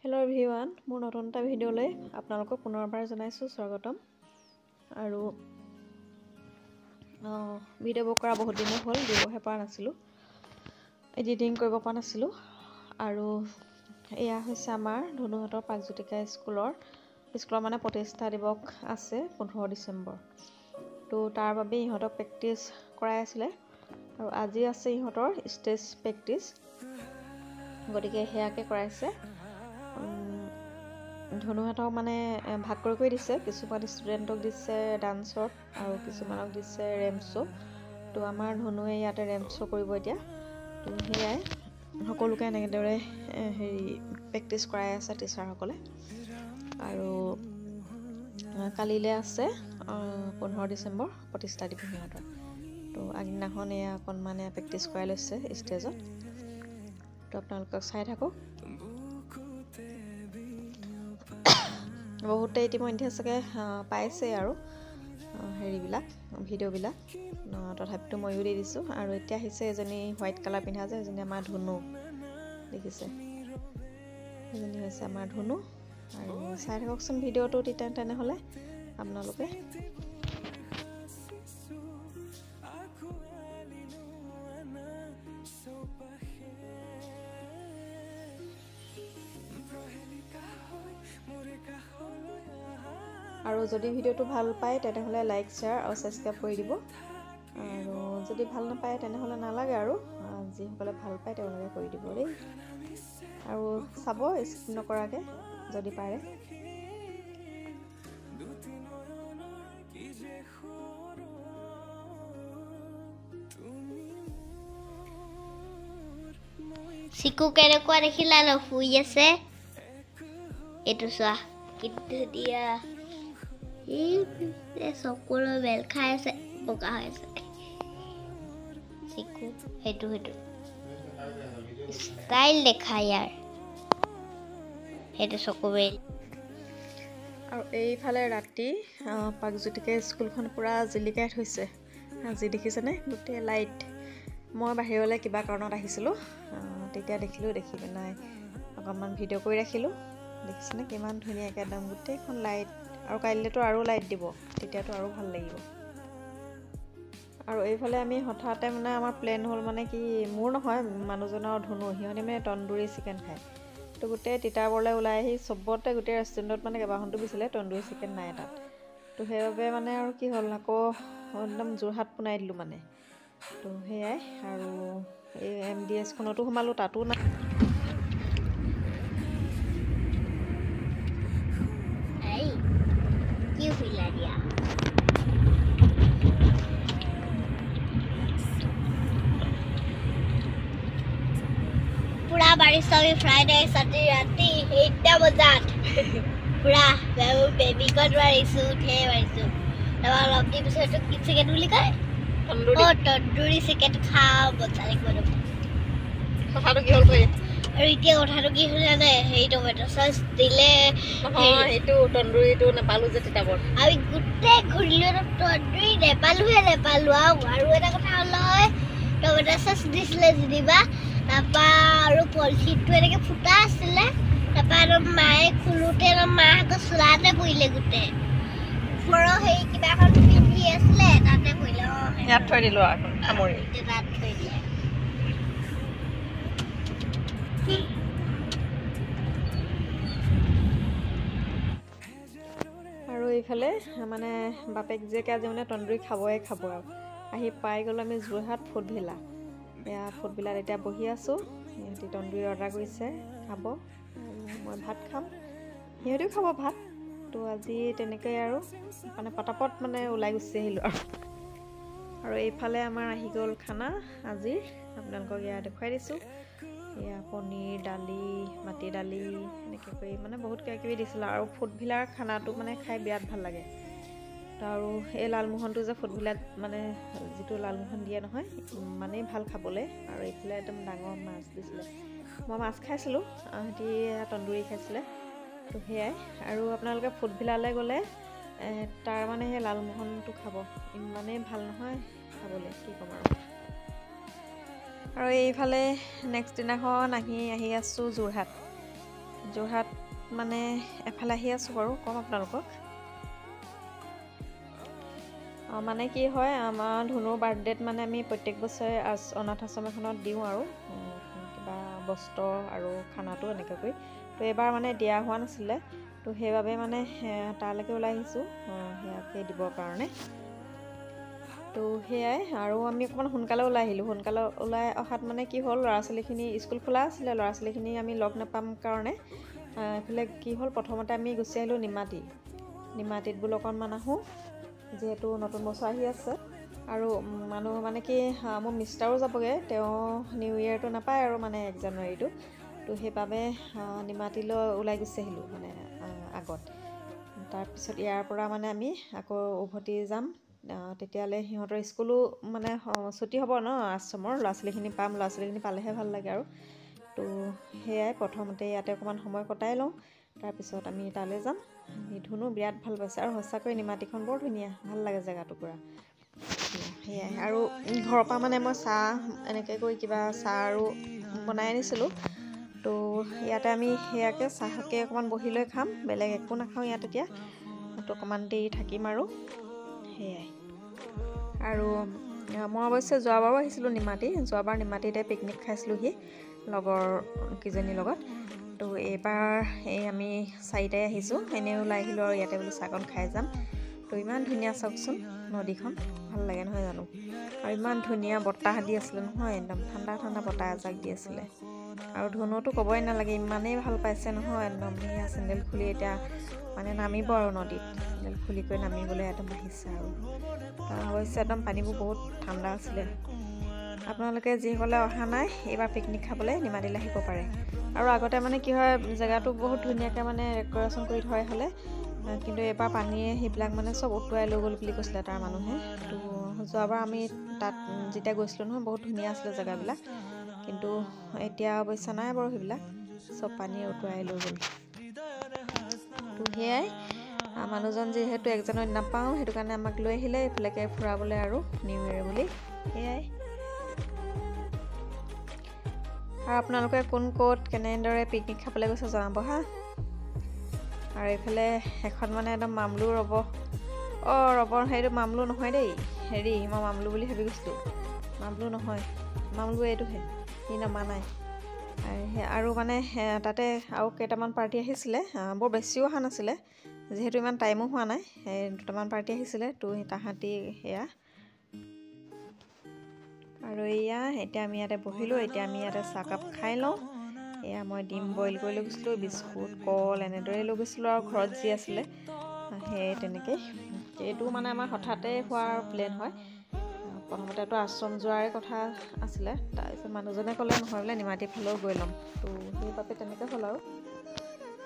Hello everyone, মোৰ নতুন এটা ভিডিঅ'লৈ আপোনালোকক পুনৰবাৰ জনাইছো স্বাগতম। আৰু ভিডিঅ'বোৰ কৰা বহুত দিন হ'ল, দিবহে পৰা নাছিলো, এডিটিং কৰিব পৰা নাছিলো। আৰু এয়া হৈছে আমাৰ ধনুহঁতৰ প্ৰাগজ্যোতিকা স্কুলৰ মানে প্ৰতিষ্ঠা দিৱস আছে 15 ডিচেম্বৰ। তো তাৰ বাবে ইহঁতক প্ৰেক্টিছ কৰাই আছিলে আৰু আজি আছে ইহঁতৰ ষ্টেজ প্ৰেক্টিছ, গতিকে সেয়াকে কৰাইছে। ধনুহঁতক মানে ভাগ কৰি দিছে, কিছুমান ষ্টুডেণ্টক দিছে ডান্সত আৰু কিছুমানক দিছে ৰেম্প শ্ব'। তো আমাৰ ধনুৱে ইয়াতে ৰেম্প শ্ব' কৰিব এতিয়া। তো সেয়াই সকলোকে এনেদৰে প্ৰেক্টিছ কৰাই আছে টিচাৰসকলে। আৰু কালিলৈ আছে 15 ডিচেম্বৰ প্ৰতিষ্ঠা দিৱস সিহঁতৰ। তো আগদিনাখন এয়া অকণমান প্ৰেক্টিছ কৰাই লৈছে ষ্টেজত। তো আপোনালোকক চাই থাকক। বহুতে ইতিমধ্যে চাগে পাইছে আৰু ভিডিঅ'বিলাক, তথাপিতো ময়ো দি দিছোঁ। আৰু এতিয়া আহিছে এজনী হোৱাইট কালাৰ পিন্ধা যে, এজনী আমাৰ ধনু, দেখিছে, এজনী হৈছে আমাৰ ধনু। আৰু চাই থাককচোন ভিডিঅ'টো তেনেহ'লে আপোনালোকে। আৰু যদি ভিডিঅ'টো ভাল পায় তেনেহ'লে লাইক, শ্বেয়াৰ আৰু ছাবস্ক্ৰাইব কৰি দিব। আৰু যদি ভাল নাপায় তেনেহ'লে নালাগে, আৰু যিসকলে ভাল পায় তেওঁলোকে কৰি দিব দেই। আৰু চাব স্কিপ নকৰাকৈ যদি পাৰে। চিকু কেনেকুৱা দেখিলা ন, শুই আছে। এইটো চোৱা কি ধুনীয়া, চকুলৈ মেল খাই আছে, বগা হৈ আছে চিকু। সেইটো ষ্টাইল দেখা ইয়াৰ, সেইটো চকু মেল। আৰু এইফালে ৰাতি প্ৰাগজ্যোতিকা স্কুলখন পূৰা জিলিকাই থৈছে। আজি দেখিছেনে গোটেই লাইট। মই বাহিৰলৈ কিবা কাৰণত আহিছিলোঁ, তেতিয়া দেখি পেলাই অকণমান ভিডিঅ' কৰি ৰাখিলোঁ। দেখিছেনে কিমান ধুনীয়াকৈ একদম গোটেইখন লাইট। আৰু কাইলৈতো আৰু লাইট দিব, তেতিয়াতো আৰু ভাল লাগিব। আৰু এইফালে আমি হঠাতে আমাৰ প্লেন হ'ল কি, মোৰ নহয়, মানুহজনৰ ধনু, সিহঁতে তন্দুৰী চিকেন খায়। তো গোটেই তিতাবৰলৈ ওলাই আহি চবতে গোটেই ৰেষ্টুৰেণ্টত কেইবাখনতো দিছিলে, তন্দুৰী চিকেন নাই তাত। তো সেইবাবে আৰু কি হ'ল, আকৌ একদম যোৰহাট পোনাই দিলোঁ তো সেয়াই। আৰু এই MDS খনতো সোমালোঁ, তাতো নাই। পুৰা বাৰিছ আমি ফ্ৰাইডে ৰাতি 8টা বজাত পুৰা বেবিকত মাৰিছোঁ, ঢেৰ মাৰিছোঁ। তাৰপৰা অলপ দিন পিছত কি চিকেন বুলি কয়, তন্দুৰী চিকেন খাওঁ, মজা লাগিব। কথাটো কি হ'ল কৈ, আৰু এতিয়া কথাটো কি হ'ল জানে, সেই টমেটো চচ দিলে, সেইটো তন্দুৰীটো নাপালোঁ যে তিতাবৰ। আমি গোটেই ঘূৰিলোঁ, তন্দুৰী নেপালোঁ। আৰু এটা কথা হ'ল, টমেটো চচ দিছিলে যেনিবা, তাৰপৰা আৰু পলিথিনটো এনেকৈ ফুটা আছিলে। তাৰপৰা মায়ে খোলোতে মায়ে আকৌ চোলাতে পৰিলে, গোটেই ওপৰৰ কিবা এখন পিন্ধি আছিলে তাতে পৰিলে। ইয়াত থৈ দিলোঁ আৰু সামৰি, তাত থৈ দিলে। আৰু এইফালে বাপেক জীয়েকে আজি তন্দুৰী খাবই খাব। আৰু আহি পাই গ'লোঁ আমি যোৰহাট ফুডভিলা। এয়া ফুডভিলাত এতিয়া বহি আছোঁ। সিহঁতি তন্দুৰী অৰ্ডাৰ কৰিছে, খাব। মই ভাত খাম, সিহঁতেও খাব ভাত। তো আজি তেনেকৈ আৰু পটাপট ওলাই গুচি আহিলোঁ। আৰু এইফালে আমাৰ আহি গ'ল খানা আজিৰ, আপোনালোকক এয়া দেখুৱাই দিছোঁ। এয়া পনীৰ, দালি, মাটি দালি, এনেকৈ কৰি বহুত কিবাকিবি দিছিলোঁ। আৰু ফুডভিলাৰ খানাটো খাই বিৰাট ভাল লাগে। তো আৰু এই লালমোহনটো যে ফুডভিলাত যিটো লালমোহন দিয়ে নহয়, ইমানেই ভাল খাবলৈ। আৰু এইফালে একদম ডাঙৰ মাছ দিছিলে, মই মাছ খাইছিলোঁ, সিহঁতি তন্দুৰী খাইছিলে। তো সেয়াই। আৰু আপোনালোকে ফুডভিলালৈ গ'লে তাৰ সেই লালমোহনটো খাব, ইমানেই ভাল নহয় খাবলৈ, কি ক'ম আৰু। আৰু এইফালে নেক্সট দিনাখন আহি আছোঁ যোৰহাট। যোৰহাট মানে এফালে আহি আছোঁ বাৰু, ক'ম আপোনালোকক। মানে কি হয়, আমাৰ ধুনুৰ বাৰ্থডেত মানে আমি প্ৰত্যেক বছৰে অনাথ আশ্ৰম এখনত দিওঁ আৰু কিবা বস্ত্ৰ আৰু খানাটো এনেকৈ কৰি। তো এইবাৰ মানে দিয়া হোৱা নাছিলে, তো সেইবাবে মানে তালৈকে ওলাই আহিছোঁ সেয়াকে দিবৰ কাৰণে। তো সেয়াই, আৰু আমি অকণমান সোনকালে ওলাই আহিলোঁ। সোনকালে ওলাই অহাত মানে কি হ'ল, ল'ৰা ছোৱালীখিনি স্কুল খোলা আছিলে, ল'ৰা ছোৱালীখিনি আমি লগ নাপাম কাৰণে এইফালে কি হ'ল, প্ৰথমতে আমি গুচি আহিলোঁ নিমাতীত বোলো অকণমান আহোঁ, যিহেতু নতুন বছৰ আহি আছে। আৰু মানুহ মানে কি, মোৰ মিষ্টাৰো যাবগৈ, তেওঁ নিউ ইয়েৰটো নাপায় আৰু মানে 1 জানুৱাৰীটো। তো সেইবাবে নিমাতীলৈ ওলাই গুচি আহিলোঁ মানে আগত। তাৰপিছত ইয়াৰ পৰা মানে আমি আকৌ উভতি যাম। তেতিয়ালৈ সিহঁতৰ স্কুলো মানে ছুটি হ'ব ন আশ্ৰমৰ, ল'ৰা ছোৱালীখিনি পাম, ল'ৰা ছোৱালীখিনি পালেহে ভাল লাগে আৰু। তো সেয়াই, প্ৰথমতে ইয়াতে অকণমান সময় কটাই লওঁ, তাৰপিছত আমি তালৈ যাম। ধুনু বিৰাট ভাল পাইছে, আৰু সঁচাকৈ নিমাতীখন বৰ ধুনীয়া, ভাল লাগে জেগাটো পূৰা। সেয়াই, আৰু ঘৰৰ পৰা মানে মই চাহ এনেকৈ কৰি কিবা চাহ আৰু বনাই আনিছিলোঁ। তো ইয়াতে আমি সেয়াকে চাহকে অকণমান বহি লৈ খাম, বেলেগ একো নাখাওঁ ইয়াত এতিয়া। তো অকণমান দেৰি থাকিম আৰু সেয়াই। আৰু মই অৱশ্যে যোৱাবাৰো আহিছিলোঁ নিমাতী, যোৱাবাৰ নিমাতীতে পিকনিক খাইছিলোঁহি লগৰ কেইজনীৰ লগত। তো এইবাৰ আমি 4টাই আহিছোঁ, এনেই ওলাই আহিলোঁ আৰু ইয়াতে বোলো চাহকণ খাই যাম। তো ইমান ধুনীয়া চাওকচোন নদীখন, ভাল লাগে নহয় জানো। আৰু ইমান ধুনীয়া বতাহ দি আছিলে নহয়, একদম ঠাণ্ডা ঠাণ্ডা বতাহ এজাক দি আছিলে। আৰু ধুনুটো ক'বই নালাগে, ইমানেই ভাল পাইছে নহয়, একদম সেয়া চেণ্ডেল খুলি এতিয়া মানে নামিব আৰু নদীত, চেণ্ডেল খুলি কৰি নামিবলৈ একদম আহিছে। আৰু অৱশ্যে একদম পানীবোৰ বহুত ঠাণ্ডা আছিলে। আপোনালোকে যিসকলে অহা নাই এইবাৰ পিকনিক খাবলৈ নিমাতীলৈ আহিব পাৰে। আৰু আগতে মানে কি হয়, জেগাটো বহুত ধুনীয়াকৈ মানে ডেক'ৰেশ্যন কৰি থোৱা হ'লে, কিন্তু এইবাৰ পানীয়ে সেইবিলাক মানে চব উটুৱাই লৈ গ'ল বুলি কৈছিলে তাৰ মানুহে। তো যোৱাবাৰ আমি তাত যেতিয়া গৈছিলোঁ নহয়, বহুত ধুনীয়া আছিলে জেগাবিলাক, কিন্তু এতিয়া অৱশ্যে নাই বাৰু, সেইবিলাক চব পানীয়ে উটুৱাই লৈ গ'ল। তো সেয়াই, মানুহজন যিহেতু 1 জানুৱাৰীত নাপাওঁ, সেইটো কাৰণে আমাক লৈ আহিলে এইফালেকে ফুৰাবলৈ আৰু নিউ ইয়েৰ বুলি। সেয়াই, আৰু আপোনালোকে কোন ক'ত কেনেদৰে পিকনিক খাবলৈ গৈছে জনাব হা। আৰু এইফালে এখন মানে একদম মামলু ৰ'ব, ৰ'ব, সেইটো মামলু নহয় দেই, হেৰি মই মামলু বুলি ভাবি গৈছিলোঁ, মামলু নহয়, মামলু এইটোহে, সি নমা নাই। আৰু মানে তাতে আৰু কেইটামান পাৰ্টি আহিছিলে, বৰ বেছিও অহা নাছিলে, যিহেতু ইমান টাইমো হোৱা নাই, দুটামান পাৰ্টি আহিছিলে। তো তাহাঁতি সেয়া, আৰু এয়া এতিয়া আমি ইয়াতে বহিলোঁ, এতিয়া আমি ইয়াতে চাহকাপ খাই লওঁ। এয়া মই ডিম বইল কৰি লৈ গৈছিলোঁ, বিস্কুট কল এনেদৰেই লৈ গৈছিলোঁ, আৰু ঘৰত যি আছিলে সেই তেনেকৈ। এইটো মানে আমাৰ হঠাতে হোৱাৰ প্লেন হয়, প্ৰথমতেতো আশ্ৰম যোৱাৰে কথা আছিলে, তাৰপিছত মানুহজনে ক'লে নহয় বোলে নিমাতী ফালেও গৈ ল'ম, তো সেইবাবে তেনেকৈ হ'ল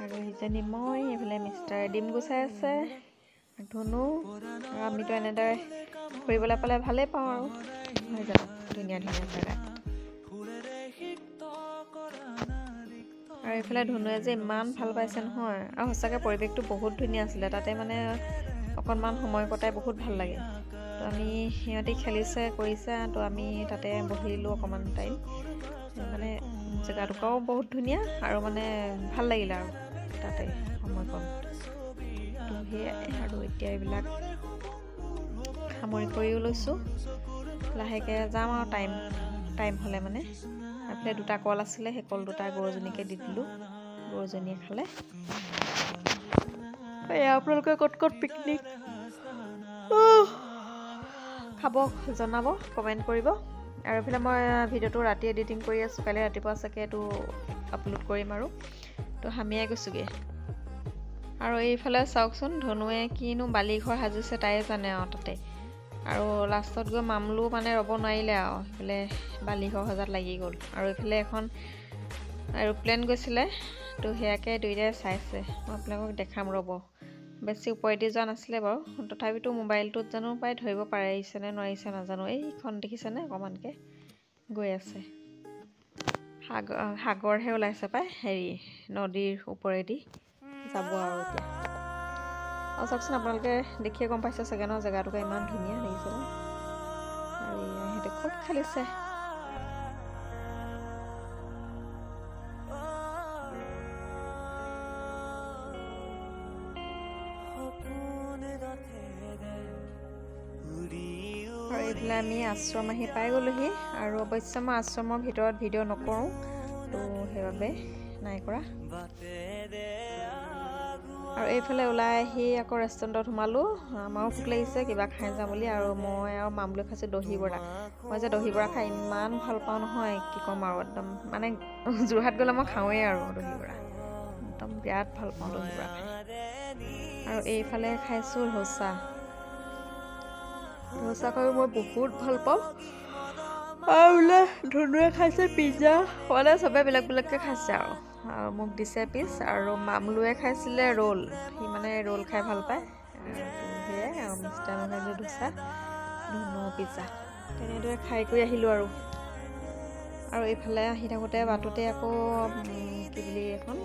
আৰু ইজনী মই, এইফালে মিষ্টাৰ ডিম গুচাই আছে, ধুনু, আৰু আমিতো এনেদৰে ফুৰিবলৈ পালে ভালেই পাওঁ আৰু নহয় জানো, ধুনীয়া ধুনীয়া জেগাত। আৰু এইফালে ধুনুৱে যে ইমান ভাল পাইছে নহয়, আৰু সঁচাকৈ পৰিৱেশটো বহুত ধুনীয়া আছিলে, তাতে মানে অকণমান সময় কটাই বহুত ভাল লাগে। তো আমি সিহঁতি খেলিছে কৰিছে, তো আমি তাতে বহিলোঁ অকণমান টাইম, মানে জেগাটুকুৰাও বহুত ধুনীয়া, আৰু মানে ভাল লাগিলে আৰু তাতে সময়কণ। তো সেয়াই, আৰু এতিয়া এইবিলাক সামৰি কৰিও লৈছোঁ, লাহেকৈ যাম আৰু টাইম হ'লে মানে। এইফালে 2টা কল আছিলে, সেই কল 2টা গৰুজনীকে দি দিলোঁ, গৰুজনীয়ে খালে। এয়া আপোনালোকে ক'ত ক'ত পিকনিক খাব জনাব, কমেণ্ট কৰিব। আৰু এইফালে মই ভিডিঅ'টো ৰাতি এডিটিং কৰি আছোঁ, কাইলৈ ৰাতিপুৱা চাগে এইটো আপলোড কৰিম আৰু। তো হামিয়াই গৈছোঁগৈ। আৰু এইফালে চাওকচোন, ধনুৱে কিনো বালিঘৰ সাজিছে তাই জানে আৰু তাতে। আৰু লাষ্টত গৈ মামলু মানে ৰ'ব নোৱাৰিলে আৰু সেইফালে বালিঘৰ সজাত লাগি গ'ল। আৰু এইফালে এখন এৰোপ্লেন গৈছিলে, তো সেয়াকে দুয়োটাই চাইছে, মই আপোনালোকক দেখাম ৰ'ব। বেছি ওপৰেদি যোৱা নাছিলে বাৰু, তথাপিতো মোবাইলটোত জানো পাই ধৰিব পাৰিছে নে নোৱাৰিছে নাজানো। এইখন দেখিছেনে, অকণমানকৈ গৈ আছে, সাগৰহে ওলাইছে পাই, হেৰি নদীৰ ওপৰেদি যাব আৰু এতিয়া। আৰু চাওকচোন, আপোনালোকে দেখিয়ে গম পাইছে চাগে ন, জেগাটুকুৰা ইমান ধুনীয়া দেখিছেনে। আৰু সিহঁতে খুব খেলিছে। এইফালে আমি আশ্ৰম আহি পাই গ'লোহি আৰু অৱশ্যে মই আশ্ৰমৰ ভিতৰত ভিডিঅ' নকৰোঁ তো সেইবাবে নাই কৰা। আৰু এইফালে ওলাই আহি আকৌ ৰেষ্টুৰেণ্টত সোমালোঁ। আমাৰো ভোক লাগিছে কিবা খাই যাওঁ বুলি, আৰু মই আৰু মামলৈ খাইছোঁ দহি বৰা। মই যে দহি বৰা খাই ইমান ভাল পাওঁ নহয়, কি ক'ম আৰু, একদম মানে যোৰহাট গ'লে মই খাওঁৱেই আৰু দহি বৰা, একদম বিৰাট ভাল পাওঁ দহি বৰা খাই। আৰু এইফালে খাইছোঁ ধোচা। ধোচা খাই মই বহুত ভাল পাওঁ। আৰু বোলে ধুনুৱে খাইছে পিজ্জা, মানে চবে বেলেগ বেলেগকৈ খাইছে আৰু মোক দিছে পিচ। আৰু মামলুৱে খাইছিলে ৰোল, সি মানে ৰোল খাই ভাল পায়। সেয়াই আৰু মিষ্টাৰ খাইছোঁ ধোচা, ধুনু পিজ্জা, তেনেদৰে খাই কৰি আহিলোঁ আৰু এইফালে আহি থাকোঁতে বাটতে আকৌ কি বুলি এখন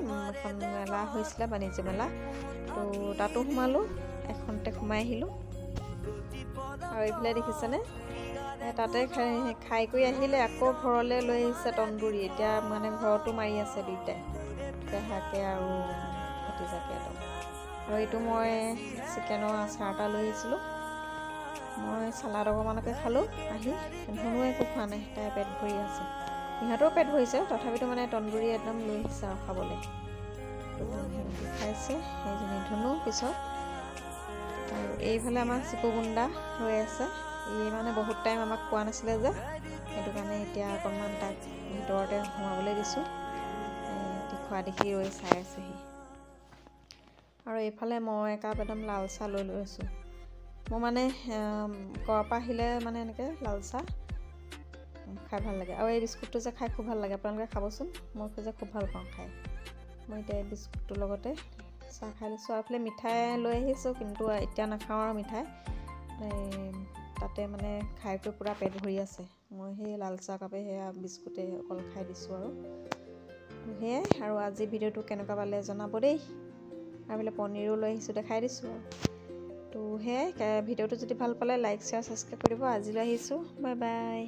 মেলা হৈছিলে, বাণিজ্য মেলা, তো তাতো সোমালোঁ, এখনতে সোমাই আহিলোঁ। আৰু এইফালে দেখিছেনে, তাতে খাই কৰি আহিলে আকৌ ঘৰলৈ লৈ আহিছে তন্দুৰী। এতিয়া মানে ঘৰতো মাৰি আছে দুইটাই, পেহাকে আৰু ভতিজাকে। আৰু এইটো মই চিকেনৰ আচাৰ এটা লৈ আহিছিলোঁ, মই চালাড অকণমানকে খালোঁ আহি। ধুনুৱে একো খোৱা নাই, তাই পেট ভৰি আছে, ইহঁতৰো পেট ভৰিছে, তথাপিতো মানে তন্দুৰী একদম লৈ আহিছে আৰু খাবলৈ। খাইছে সেইজনী ধুনু পিছত। আৰু এইফালে আমাৰ চিকুগুণ্ডা হৈ আছে, ই মানে বহুত টাইম আমাক কোৱা নাছিলে যে, সেইটো কাৰণে এতিয়া অকণমান তাক ভিতৰতে সোমাবলৈ দিছোঁ। খোৱা দেখি ৰৈ চাই আছেহি। আৰু এইফালে মই একাপ একদম লাল চাহ লৈ আছোঁ। মোৰ মানে ঘৰৰ পৰা আহিলে মানে এনেকৈ লাল চাহ খাই ভাল লাগে। আৰু এই বিস্কুটটো যে খাই খুব ভাল লাগে, আপোনালোকে খাবচোন, মই যে খুব ভাল পাওঁ খাই। মই এতিয়া এই বিস্কুটটোৰ লগতে চাহ খাই লৈছোঁ। আৰু এইফালে মিঠাই লৈ আহিছোঁ, কিন্তু এতিয়া নাখাওঁ আৰু মিঠাই, তাতে মানে খাই কৰি পূৰা পেট ভৰি আছে। মই সেই লাল চাহ কাপে সেয়া বিস্কুটে অকল খাই দিছোঁ আৰু সেয়াই। আৰু আজি ভিডিঅ'টো কেনেকুৱা পালে জনাব দেই। আৰু বোলে পনীৰো লৈ আহিছোঁ, দেখাই দিছোঁ আৰু তো সেয়াই। ভিডিঅ'টো যদি ভাল পালে লাইক শ্বেয়াৰ ছাবস্ক্ৰাইব কৰিব। আজিলৈ আহিছোঁ, বাই বাই।